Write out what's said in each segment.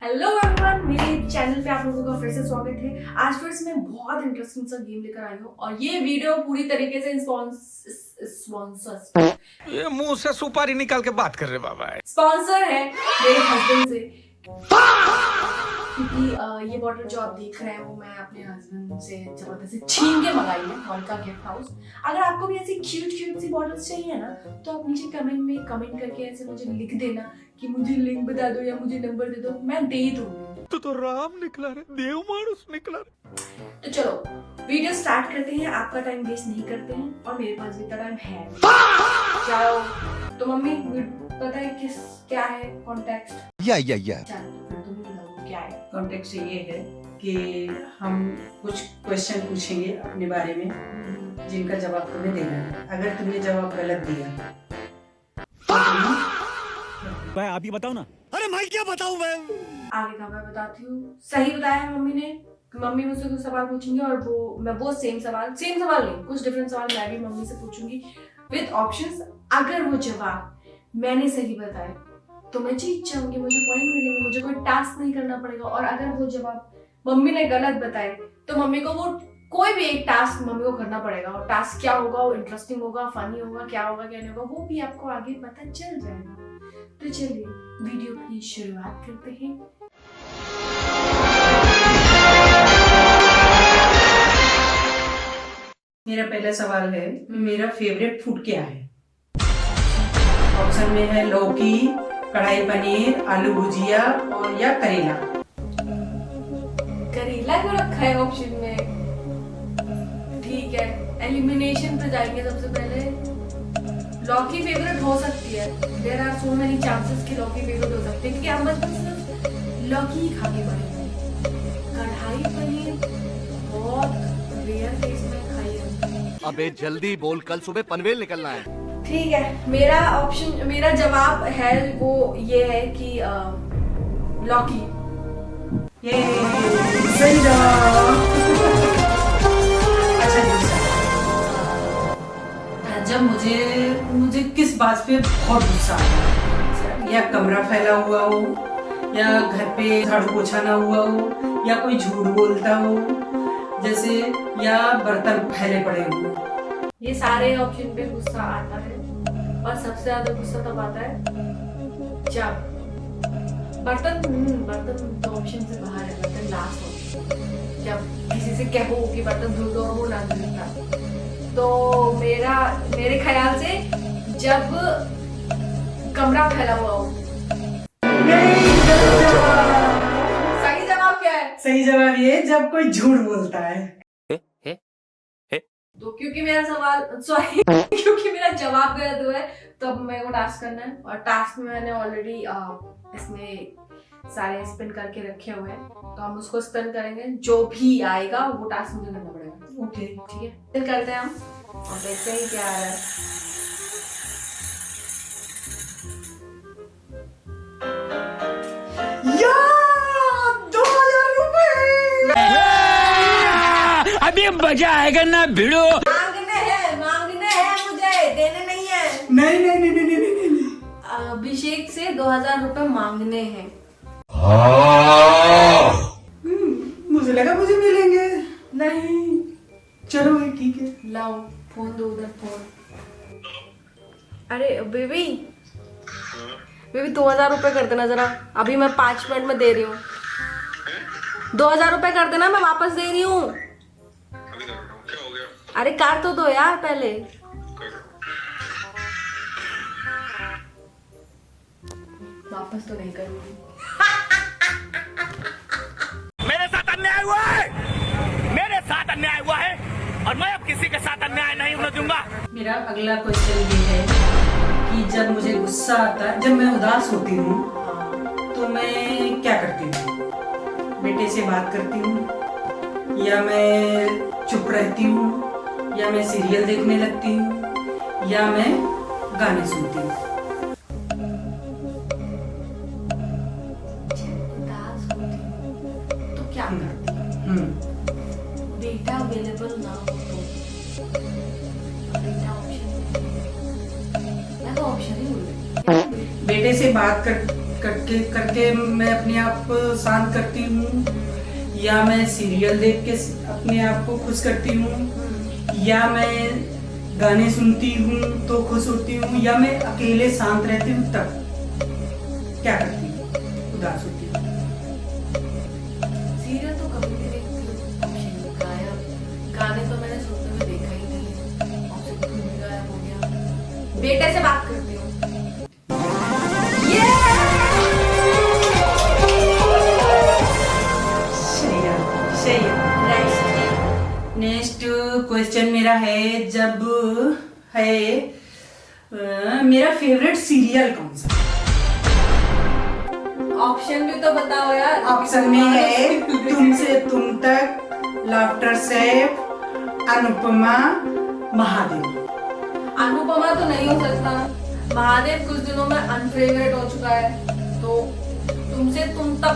Hello everyone, मेरे channel पे आप लोगों का फिर से स्वागत है। आज फिर से मैं बहुत इंटरेस्टिंग सा गेम लेकर आई हूँ और ये वीडियो पूरी तरीके से ये मुंह से सुपारी निकाल के बात कर रहे बाबा। स्पॉन्सर है मेरे हस्बैंड से, क्योंकि ये बॉटल जो आप देख रहे हैं वो मैं अपने हस्बैंड से जबरदस्ती छीन के मंगाई है हॉलिका गिफ्ट हाउस। अगर आपको भी ऐसी क्यूट सी बॉटल्स चाहिए ना तो आप नीचे कमेंट में कमेंट करके ऐसे मुझे लिख देना कि मुझे लिंक बता दो या मुझे नंबर दे दो, मैं दे दूंगी। तो राम निकला रे, देव मानुस निकला रे। तो चलो वीडियो स्टार्ट करते हैं, आपका टाइम वेस्ट नहीं करते हैं और मेरे पास भी इतना टाइम है। चलो तो मम्मी पता है क्या है कॉन्टेक्स्ट? या चलो फिर तुम ही बताओ क्या है। कॉन्टेक्स्ट ये है कि हम कुछ क्वेश्चन पूछेंगे अपने बारे में जिनका जवाब तुम्हें देना है। अगर तुमने जवाब गलत दिया तो मैं आप ही बताओ ना। अरे मैं क्या बताऊं मैं। आगे का मैं बताती हूँ। सही बताया है मम्मी ने। मम्मी मुझसे कुछ सवाल पूछेंगे और वो सेम सवाल नहीं, कुछ डिफरेंट सवाल मैं भी मम्मी से पूछूंगी विद ऑप्शंस। अगर वो जवाब मैंने सही बताया तो मैं जीत जाऊंगी, मुझे पॉइंट मिलेंगे, मुझे कोई टास्क नहीं करना पड़ेगा। और अगर वो जवाब मम्मी ने गलत बताए तो मम्मी को वो कोई भी एक टास्क मम्मी को करना पड़ेगा। और टास्क क्या होगा, वो इंटरेस्टिंग होगा, फनी होगा, क्या होगा क्या नहीं होगा, वो भी आपको आगे पता चल जाएगा। तो चलिए वीडियो की शुरुआत करते हैं। मेरा पहला सवाल है, मेरा फेवरेट फूड क्या है? ऑप्शन में है लौकी, कढ़ाई पनीर, आलू भुजिया और या करेला। करेला क्यों रखा है ऑप्शन में? ठीक है, एलिमिनेशन पे जाएंगे सबसे पहले। लौकी फेवरेट हो सकती है, there are so many chances कि लौकी फेवरेट हो सकती है क्योंकि हम बचपन से सिर्फ लौकी ही खा के बड़े हैं। कढ़ाई पनीर बहुत रेयर केस में खाई है। अबे जल्दी बोल, कल सुबह पनवेल निकलना है। ठीक है, मेरा जवाब है वो ये है कि लौकी। ये सही जवाब। अच्छा दूसरा, जब मुझे किस बात पे बहुत गुस्सा आता है, या कमरा फैला हुआ हो, या घर पे झाड़ू पोछा ना हुआ हो, या कोई झूठ बोलता हो जैसे, या बर्तन फैले पड़े हो। ये सारे ऑप्शन पे गुस्सा आता है और सबसे ज्यादा गुस्सा तब आता है जब बर्तन तो ऑप्शन से बाहर है, बर्तन लास्ट ऑप्शन। जब किसी से कहो कि बर्तन धुल दो और वो ना धुलता, तो मेरे ख्याल से जब कमरा फैला हुआ हो। सही जवाब क्या है? सही जवाब ये, जब कोई झूठ बोलता है। तो क्योंकि मेरा जवाब गलत हुआ है तो अब मेरे को टास्क करना है। और टास्क में मैंने ऑलरेडी इसमें सारे स्पिन करके रखे हुए हैं, तो हम उसको स्पिन करेंगे, जो भी आएगा वो टास्क मुझे करना पड़ेगा। ओके ठीक है, स्पिन करते हैं हम और देखते हैं क्या आ रहा है। यार 2000 रुपए। अभी मजा आएगा ना भिड़ो। मांगने हैं मुझे, देने नहीं है। नहीं। अभिषेक से 2000 रुपए मांगने हैं। मुझे लगा मुझे मिलेंगे। नहीं, चलो भाई ठीक है। लाओ फोन दो, उधर फोन। अरे बेबी 2000 रुपए कर देना जरा, अभी मैं 5 मिनट में दे रही हूँ। 2000 रुपए कर देना, मैं वापस दे रही हूँ। अरे काट तो दो यार पहले। वापस तो नहीं करूँगी। मेरे साथ अन्याय हुआ है और मैं अब किसी के साथ अन्याय नहीं होने दूंगा। मेरा अगला क्वेश्चन ये है कि जब मुझे गुस्सा आता है, जब मैं उदास होती हूँ तो मैं क्या करती हूँ? बेटे से बात करती हूँ, या मैं चुप रहती हूँ, या मैं सीरियल देखने लगती हूँ, या मैं गाने सुनती हूँ। उदास होती हूँ तो क्या करती हूँ? बेटा अवेलेबल ना हो तो बेटा ऑप्शन, मैं तो ऑप्शन ही बोल रही हूँ। बेटे से बात कर करके करके मैं अपने आप को शांत करती हूँ, या मैं सीरियल देख के अपने आप को खुश करती हूँ, या मैं गाने सुनती हूँ तो खुश होती हूँ, या मैं अकेले शांत रहती हूँ तब क्या करती हूँ, उदास होती हूँ। सीरियल तो कभी भी देखती हूँ, गायब गाने तो मैंने सुनते हुए देखा ही नहीं है, ऑप्शन तो भी गायब हो गया। बेटे से बात करती हूँ। नेक्स्ट क्वेश्चन मेरा है, जब है मेरा फेवरेट सीरियल कौन सा? ऑप्शन भी तो बताओ यार। ऑप्शन में है तुमसे तुम तक, लाफ्टर शेफ, अनुपमा, महादेव। अनुपमा तो नहीं हो सकता, महादेव कुछ दिनों में अनफेवरेट हो चुका है, तो तुमसे तुम तक,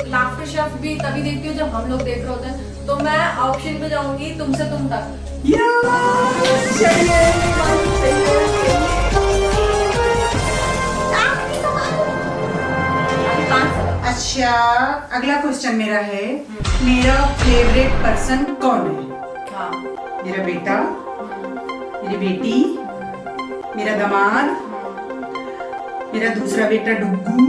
लाफ्टर शेफ भी तभी देखती हूँ जब हम लोग देख रहे होते हैं, तो मैं ऑप्शन पे जाऊंगी तुमसे तुम तक। अच्छा, अगला क्वेश्चन मेरा है, मेरा फेवरेट पर्सन कौन है? हाँ। मेरा बेटा, मेरी बेटी, मेरा दामाद, मेरा दूसरा बेटा डुग्गू।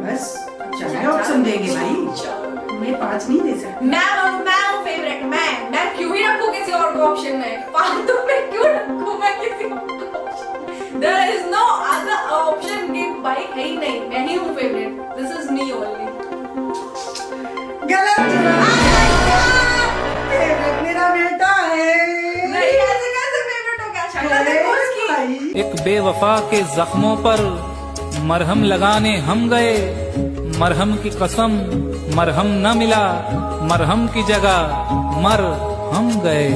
बस 4 ऑप्शन देंगे भाई, मैं 5 नहीं दे सकती। मैं हूँ फेवरेट, मैं क्यों ही रखूं किसी और को ऑप्शन में, फालतू में क्यों रखूं मैं किसी और को option? There is no other option कि भाई है ही नहीं, मैं ही हूँ favourite, this is me only। गलत फेवरेट मेरा बेटा है। नहीं, कैसे फेवरेट हो गया? शक्ल देखो उसकी। एक बेवफा के जख्मों पर मरहम लगाने हम गए, मरहम की कसम मरहम न मिला, मरहम की जगह मर हम गए।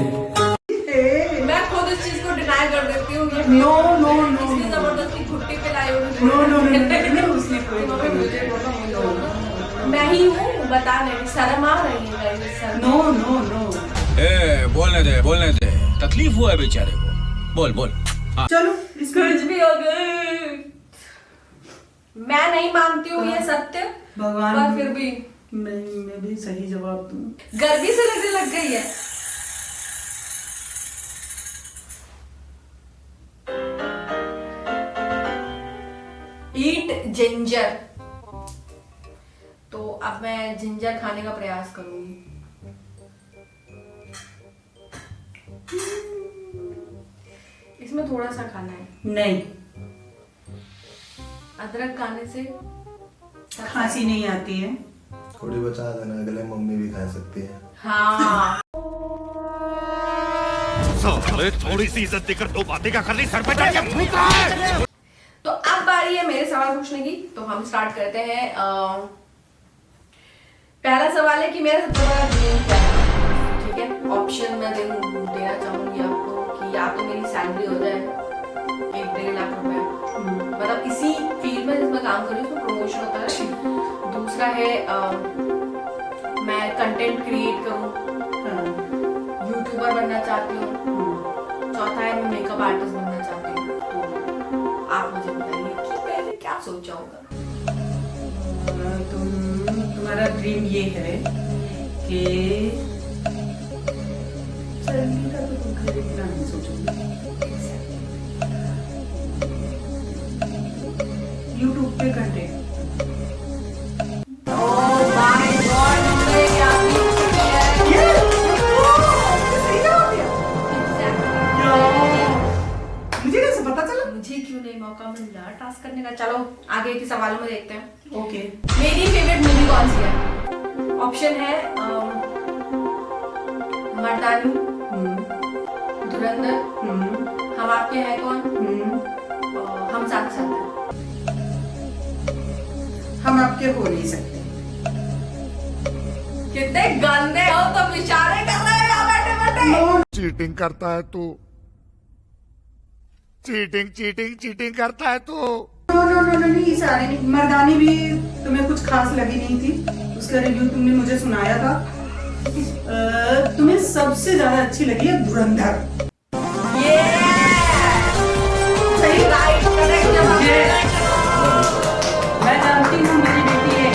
मैं खुद इस चीज को डिनाई कर देती हूँ। नो नो नो, इसलिए जबरदस्ती घुट्टी पे लाई हुई। नो नो नो, उसने कोई मुझे बोला मैं ही हूँ, बताने में शर्म आ रही है गाइस। No no no. बोलने दे, तकलीफ हुआ है बेचारे को, बोल। चलो कुछ भी हो गए, मैं नहीं मानती हूँ ये सत्य, भगवान, पर फिर भी मैं भी सही जवाब दूं। गर्मी से लगने लग गई है। ईट जिंजर, तो अब मैं जिंजर खाने का प्रयास करूंगी। इसमें थोड़ा सा खाना है। नहीं, अदरक खाने से खांसी नहीं आती है। थोड़ी बचा देना, अगले मम्मी भी खा सकती है। हाँ। थोड़ी सी इज्जत देकर 2 बातें क्या करनी, सर पे चढ़ के फूक रहा है। तो अब बारी है मेरे सवाल पूछने की, तो हम स्टार्ट करते हैं। पहला सवाल है कि मेरा सबसे बड़ा ड्रीम क्या है? ठीक है, ऑप्शन मैं देना चाहूंगी आपको कि या तो मेरी सैलरी हो जाए 1-1.5 लाख रुपए, मतलब इसी फील्ड में जिसमें काम कर रही हूँ उसमें प्रमोशन होता है। दूसरा है मैं कंटेंट क्रिएट करूँ, यूट्यूबर बनना चाहती हूँ। चौथा है मैं मेकअप आर्टिस्ट बनना चाहती हूँ। तो आप मुझे बताइए कि पहले क्या सोचा होगा? तुम्हारा ड्रीम ये है कि सैलरी का तो तुम खैर इतना नहीं सोचोगे, यूट्यूब पे कंटेंट। Oh my God, मुझे क्या मुझे कैसे पता चला? मुझे क्यों नहीं मौका मिला टास्क करने का? चलो आगे के सवालों में देखते हैं। ओके। मेरी फेवरेट मूवी कौन सी है? ऑप्शन है मर्दानी, धुरंधर, हम आपके हैं कौन, हम साथ साथ हैं। हम आपके हो नहीं सकते। कितने गंदे हो तुम, इशारे कर रहे हो बैठे बैठे। चीटिंग करता है तू, चीटिंग करता है तू। नो नहीं, सारे नहीं। मर्दानी भी तुम्हें कुछ खास लगी नहीं थी, उसका रिव्यू तुमने मुझे सुनाया था। तुम्हें सबसे ज्यादा अच्छी लगी है धुरंधर। ये सही, राइट, करेक्ट जवाब। तीन नंबर की बेटी है।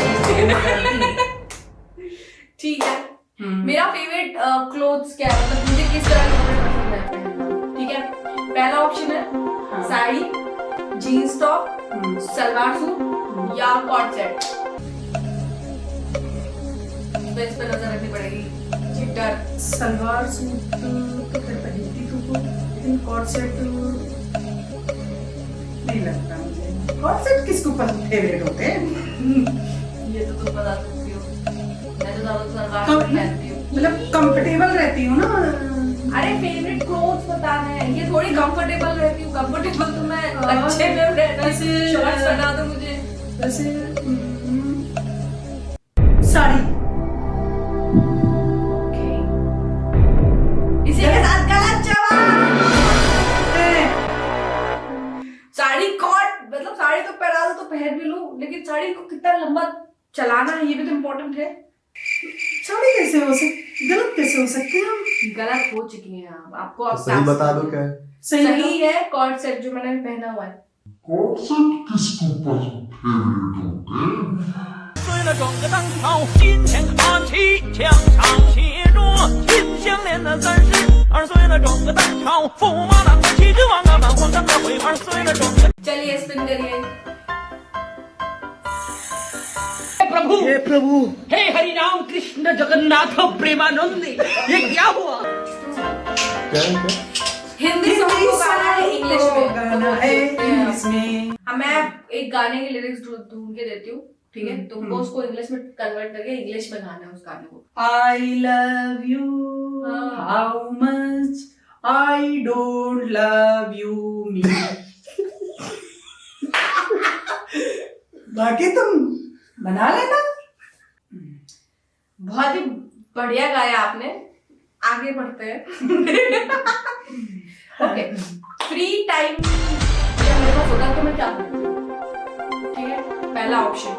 ठीक है, मेरा फेवरेट क्लोथ्स क्या है, मतलब मुझे किस तरह के कपड़े पसंद है पहनना। ठीक है, पहला ऑप्शन है sari, jeans top, salwar suit या कॉट सेट। तो इस पर नजर रखनी पड़ेगी। चिट्टर सलवार सूट तो फिर पहनती तो लेकिन कॉट सेट नहीं लगता मुझे। कॉट सेट किसको फेवरेट होते हैं? ये तो तुम बता सकती हो, मैं तो ज्यादा सलवार सूट पहनती हूँ। मतलब कंफर्टेबल रहती हूँ ना। अरे फेवरेट क्लोथ्स बताना है, ये थोड़ी कंफर्टेबल रहती हूँ। कंफर्टेबल तो मैं अच्छे में रहना, शॉर्ट्स बना दो मुझे। वैसे साड़ी। इसी के साथ गलत जवाब। साड़ी कॉट, मतलब साड़ी तो पहना दो तो पहन भी लूं, लेकिन साड़ी को कितना लंबा चलाना है ये भी तो इम्पोर्टेंट है। साड़ी कैसे हो सकती, गलत कैसे हो सकती है? हम गलत हो चुकी हैं आप, आपको अब सही बता दो क्या है? सही है कॉट सेट जो मैंने पहना हुआ है। 随了整个当朝，金钱看齐，墙上写着金项链的三十二，随了整个当朝，驸马郎的旗帜王啊，满皇上的徽牌，随了整个。 चलिए स्पिन करिए। हे प्रभु, हे हरि राम कृष्ण जगन्नाथ प्रेमानंद, ये क्या हुआ? क्या है क्या? हिंदी सॉन्ग को गाना है इंग्लिश में, गाना है इंग्लिश में। अब मैं एक गाने के लिरिक्स ढूंढ के देती हूँ, ठीक है? तुमको उसको इंग्लिश में कन्वर्ट करके इंग्लिश में गाना है उस गाने को। I love you, how much I don't love you me। बाकी तुम बना लेना। बहुत ही बढ़िया गाया आपने, आगे बढ़ते हैं। ओके, फ्री टाइम जब मेरे पास होता है तो मैं क्या करती हूँ? ठीक है, पहला ऑप्शन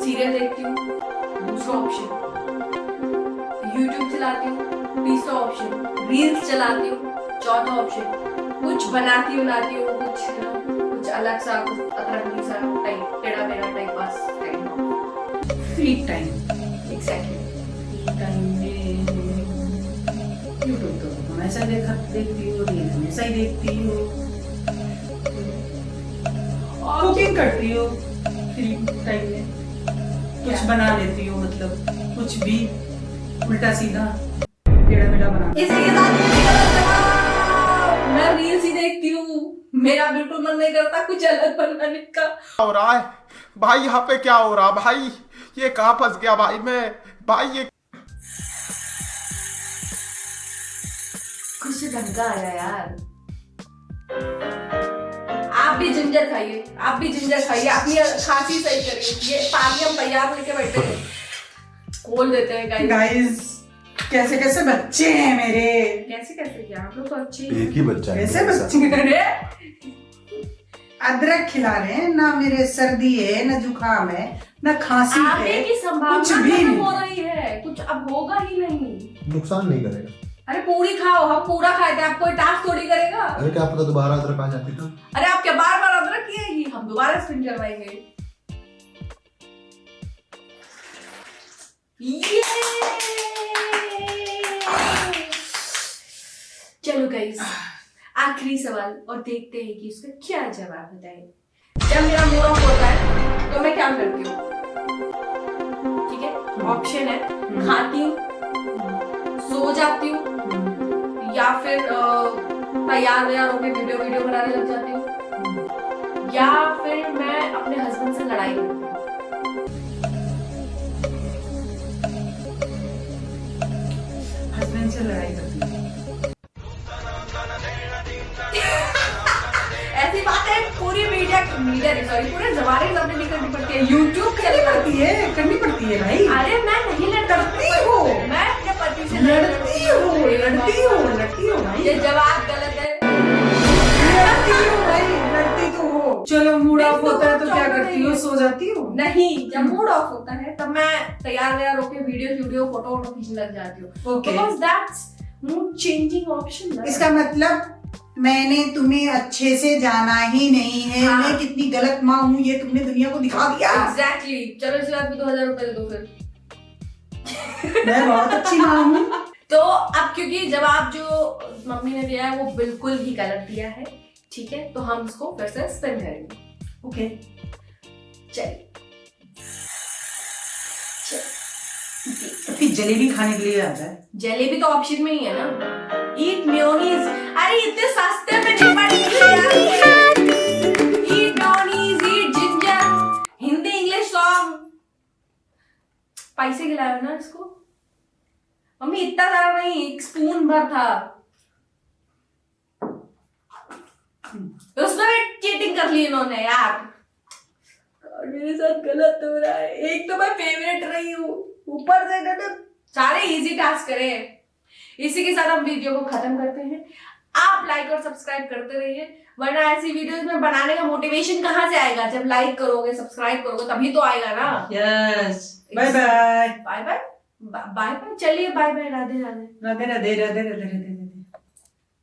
सीरियल देखती हूँ, दूसरा ऑप्शन यूट्यूब चलाती हूँ, तीसरा ऑप्शन रील्स चलाती हूँ, चौथा ऑप्शन कुछ बनाती हूँ कुछ अलग सा, कुछ अतरंगी सा टाइप, टेढ़ा मेढ़ा टाइप पास type. Free time exactly. Free time में यूट्यूब तो हमेशा देखती हूँ, रील हमेशा ही देखती हूँ, कुकिंग करती हूँ फ्री टाइम में, कुछ बना लेती हूँ, मतलब कुछ भी उल्टा सीधा टेढ़ा मेढ़ा बना। इसी के साथ ये भी गलत जवाब। मैं रील्स ही देखती हूँ, मेरा बिल्कुल मन नहीं करता कुछ अलग बनाने का। हो रहा है भाई, यहाँ पे क्या हो रहा भाई? ये कहाँ फंस गया भाई मैं? भाई ये कुछ ढंग का आया यार। आप भी जिंजर खाइए, आप भी जिंजर खाइए, अपनी खांसी सही करिए। ये पानी हम तैयार लेके बैठे हैं, खोल देते हैं गाइस। कैसे कैसे बच्चे हैं मेरे, कैसे कैसे क्या आप लोग तो अच्छे एक ही बच्चा है कैसे मेरे साथ। बच्चे अदरक खिला रहे हैं ना, मेरे सर्दी है ना जुकाम है ना खांसी आगे है, की संभावना कुछ भी खत्म नहीं हो रही है, कुछ अब होगा ही नहीं। नुकसान नहीं करेगा। अरे पूरी खाओ, हम पूरा खाते हैं, आपको टास्क थोड़ी करेगा। अरे क्या पता दोबारा अदरक आ जाती था। अरे आप क्या बार बार अदरक किएगी, हम दोबारा स्पिन करवाएंगे। चलो गाइस, आखिरी सवाल और देखते हैं कि उसका क्या जवाब होता है। जब मेरा मूड ऑफ होता है तो मैं क्या करती हूँ? ठीक है, ऑप्शन है खाती हूँ, सो जाती हूँ, या फिर तैयार होकर वीडियो बनाने लग जाती हूँ, या फिर मैं अपने हस्बैंड से लड़ाई करती हूँ। हस्बैंड से लड़ाई करती हूँ। ऐसी बात है, पूरी मीडिया सॉरी पूरे जमाने के सामने नहीं करनी पड़ती है, यूट्यूब करनी पड़ती है भाई। अरे मैं नहीं लड़ती हूँ, मैं अपने पति से लड़ती हो भाई। ये जवाब गलत है। लड़ती तो हो। चलो मूड ऑफ होता है तो क्या करती हो? सो जाती हो? नहीं, जब मूड ऑफ होता है तब मैं तैयार होकर वीडियो फोटो खींचने लग जाती हूँ। Okay. Because that's mood changing option। इसका मतलब मैंने तुम्हें अच्छे से जाना ही नहीं है। हाँ। मैं कितनी गलत माँ हूँ ये तुमने दुनिया को दिखा दिया। एग्जैक्टली। चलो इस बात पे 2000 रुपए दे दो फिर। मैं बहुत अच्छी माँ हूँ। तो अब क्योंकि जवाब जो मम्मी ने दिया है वो बिल्कुल भी गलत दिया है, ठीक है, तो हम उसको फिर से स्पिन करेंगे। ओके चलिए फिर जलेबी खाने के लिए आता है। जलेबी तो ऑप्शन में ही है ना। ईट मेयोनीज। अरे इतने सस्ते में नहीं पड़ेगी यार। ईट मेयोनीज, ईट जिंजर। Hindi English song. पैसे खिलाए ना इसको। मम्मी इतना ज्यादा नहीं, एक स्पून भर था। उसमें भी चीटिंग कर ली इन्होंने यार। और मेरे साथ गलत हो रहा है। एक तो मैं फेवरेट रही हूँ, ऊपर से इन्होंने सारे इजी टास्क करे। इसी के साथ हम वीडियो को खत्म करते हैं। आप लाइक और सब्सक्राइब करते रहिए, वरना ऐसी वीडियोस में बनाने का मोटिवेशन कहाँ से आएगा? जब लाइक करोगे, सब्सक्राइब करोगे तभी तो आएगा ना। Yes bye bye bye bye. Bye bye. चलिए बाय बाय। राधे राधे। राधे राधे राधे राधे राधे।